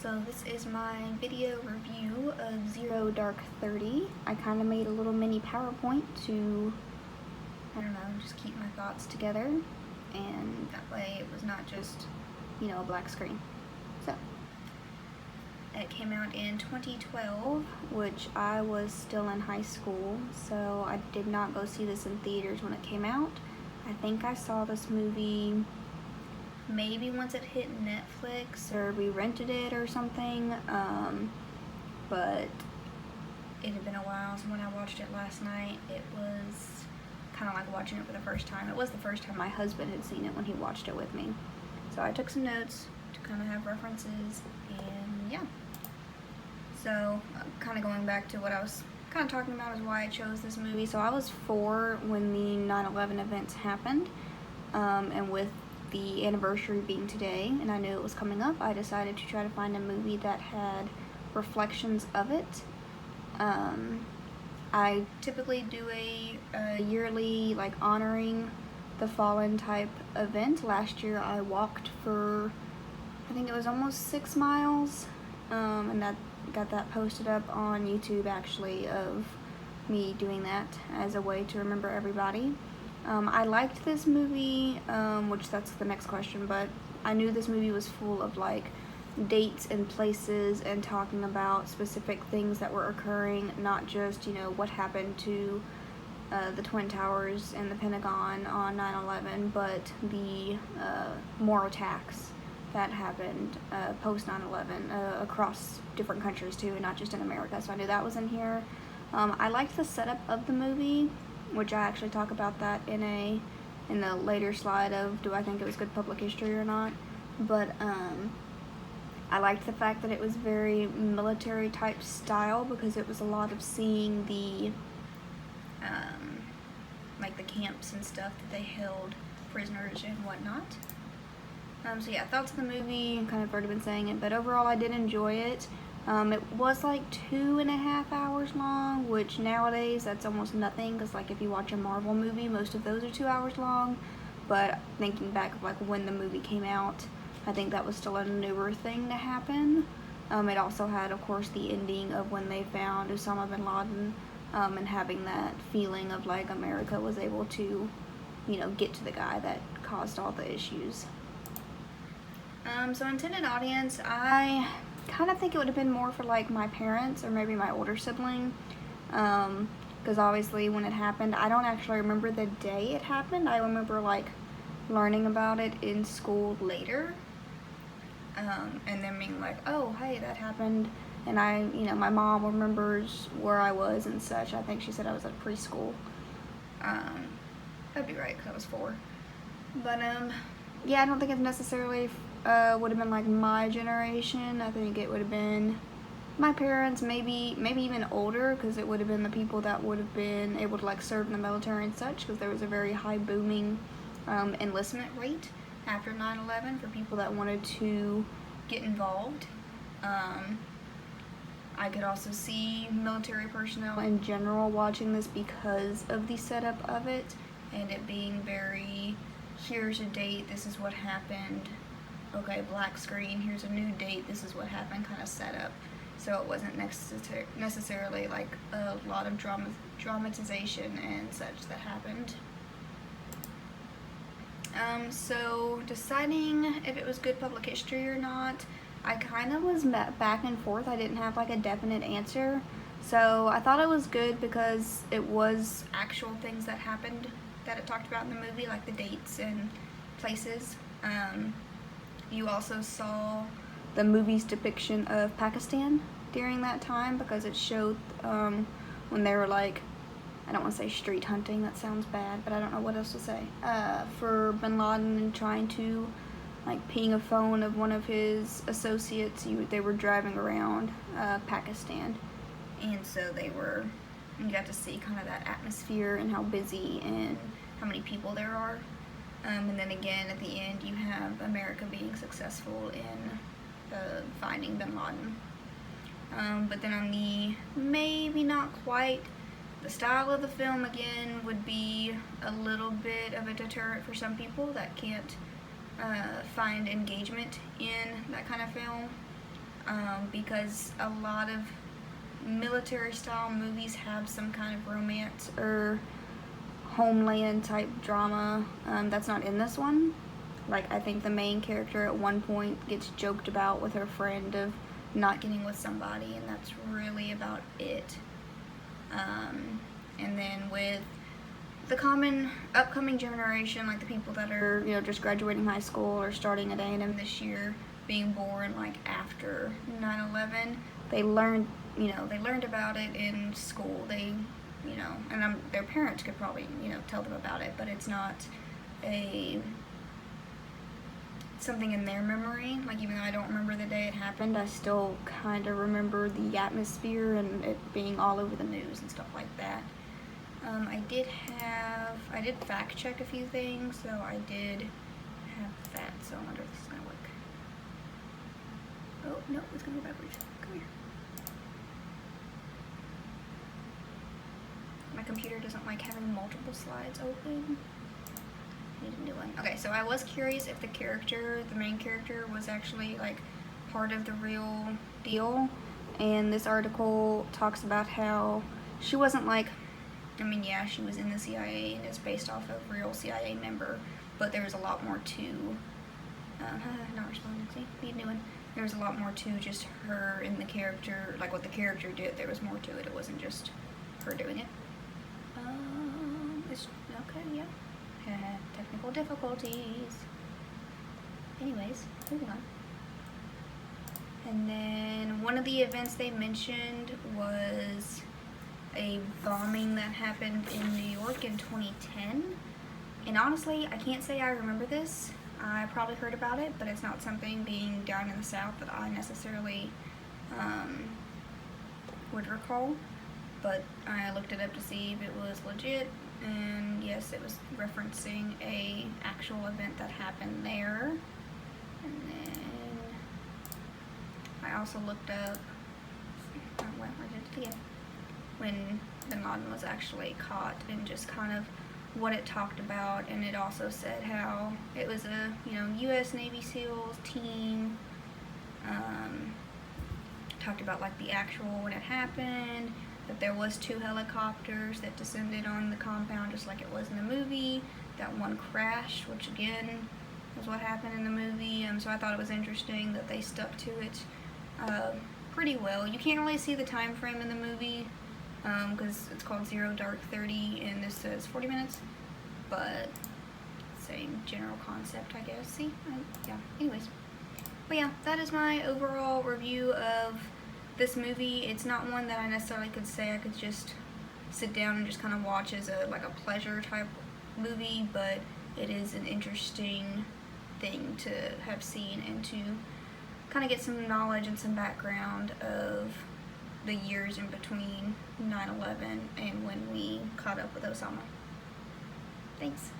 So this is my video review of Zero Dark 30. I kind of made a little mini PowerPoint to, I don't know, just keep my thoughts together, and that way it was not just, a black screen. So, it came out in 2012, which I was still in high school, so I did not go see this in theaters when it came out. I think I saw this movie maybe once it hit Netflix, or we rented it or something, but it had been a while, so when I watched it last night, it was kind of like watching it for the first time. It was the first time my husband had seen it when he watched it with me. So I took some notes to kind of have references, and yeah. So, kind of going back to what I was kind of talking about is why I chose this movie. So I was 4 when the 9/11 events happened, and with the anniversary being today, and I knew it was coming up, I decided to try to find a movie that had reflections of it. I typically do a yearly, honoring the fallen type event. Last year I walked for, I think it was almost 6 miles, and that got that posted up on YouTube, actually, of me doing that as a way to remember everybody. I liked this movie, which that's the next question, but I knew this movie was full of dates and places and talking about specific things that were occurring, not just, what happened to the Twin Towers and the Pentagon on 9/11, but the more attacks that happened post 9/11 across different countries too, not just in America, so I knew that was in here. I liked the setup of the movie, which I actually talk about that in the later slide of do I think it was good public history or not. But I liked the fact that it was very military type style, because it was a lot of seeing the the camps and stuff that they held prisoners and whatnot. So yeah, thoughts of the movie, kind of already been saying it, but overall I did enjoy it. It was 2.5 hours long, which nowadays that's almost nothing, because if you watch a Marvel movie, most of those are 2 hours long. But thinking back of when the movie came out, I think that was still a newer thing to happen. It also had, of course, the ending of when they found Osama bin Laden, and having that feeling of America was able to, get to the guy that caused all the issues. So intended audience, I kind of think it would have been more for my parents or maybe my older sibling, because obviously when it happened, I don't actually remember the day it happened. I remember learning about it in school later, and then being oh hey, that happened, and my mom remembers where I was and such. I think she said I was at preschool. That'd be right, because I was 4. But yeah, I don't think it necessarily would have been my generation. I think it would have been my parents, maybe even older, because it would have been the people that would have been able to serve in the military and such, because there was a very high booming enlistment rate after 9/11 for people that wanted to get involved. I could also see military personnel in general watching this because of the setup of it, and it being very, here's a date, this is what happened, okay, black screen, here's a new date, this is what happened, kind of setup. So it wasn't necessarily a lot of dramatization and such that happened. So deciding if it was good public history or not, I kind of was back and forth. I didn't have a definite answer. So I thought it was good because it was actual things that happened that it talked about in the movie, the dates and places. You also saw the movie's depiction of Pakistan during that time, because it showed when they were I don't want to say street hunting, that sounds bad, but I don't know what else to say, for bin Laden, and trying to ping a phone of one of his associates. They were driving around Pakistan, and so you got to see kind of that atmosphere and how busy and how many people there are. And then again, at the end, you have America being successful in finding bin Laden. But then on the maybe not quite, the style of the film again would be a little bit of a deterrent for some people that can't find engagement in that kind of film. because a lot of military style movies have some kind of romance or homeland type drama. That's not in this one. Like, I think the main character at one point gets joked about with her friend of not getting with somebody, and that's really about it. And then with the upcoming generation, like the people that are, you know, just graduating high school or starting at A&M this year, being born like after 9/11, they learned about it in school. They, you know, and their parents could probably, you know, tell them about it, but it's not something in their memory. Like, even though I don't remember the day it happened, I still kind of remember the atmosphere and it being all over the news and stuff like that. I did fact check a few things, so I did have that, so I wonder if this is gonna work. Oh, no, it's gonna go backwards. Come here. My computer doesn't like having multiple slides open. Need a new one. Okay, so I was curious if the main character was actually like part of the real deal, and this article talks about how she wasn't like, I mean, yeah, she was in the CIA and is based off of a real CIA member, but there was a lot more to, not responding, see, need a new one. There was a lot more to just her and the character, like what the character did. There was more to it. It wasn't just her doing it. Okay, yeah. Technical difficulties. Anyways, moving on. And then one of the events they mentioned was a bombing that happened in New York in 2010. And honestly, I can't say I remember this. I probably heard about it, but it's not something being down in the South that I necessarily would recall. But I looked it up to see if it was legit, and yes, it was referencing a actual event that happened there. And then I also looked up when Bin Laden was actually caught, and just kind of what it talked about. And it also said how it was a, you know, U.S. Navy SEALs team. Talked about like the actual when it happened, that there was 2 helicopters that descended on the compound just like it was in the movie. That one crashed, which again was what happened in the movie. So I thought it was interesting that they stuck to it pretty well. You can't really see the time frame in the movie because it's called Zero Dark 30 and this says 40 minutes, but same general concept, I guess. See? Yeah, anyways. But yeah, that is my overall review of this movie. It's not one that I necessarily could say I could just sit down and just kind of watch as a pleasure type movie, but it is an interesting thing to have seen and to kind of get some knowledge and some background of the years in between 9/11 and when we caught up with Osama. Thanks.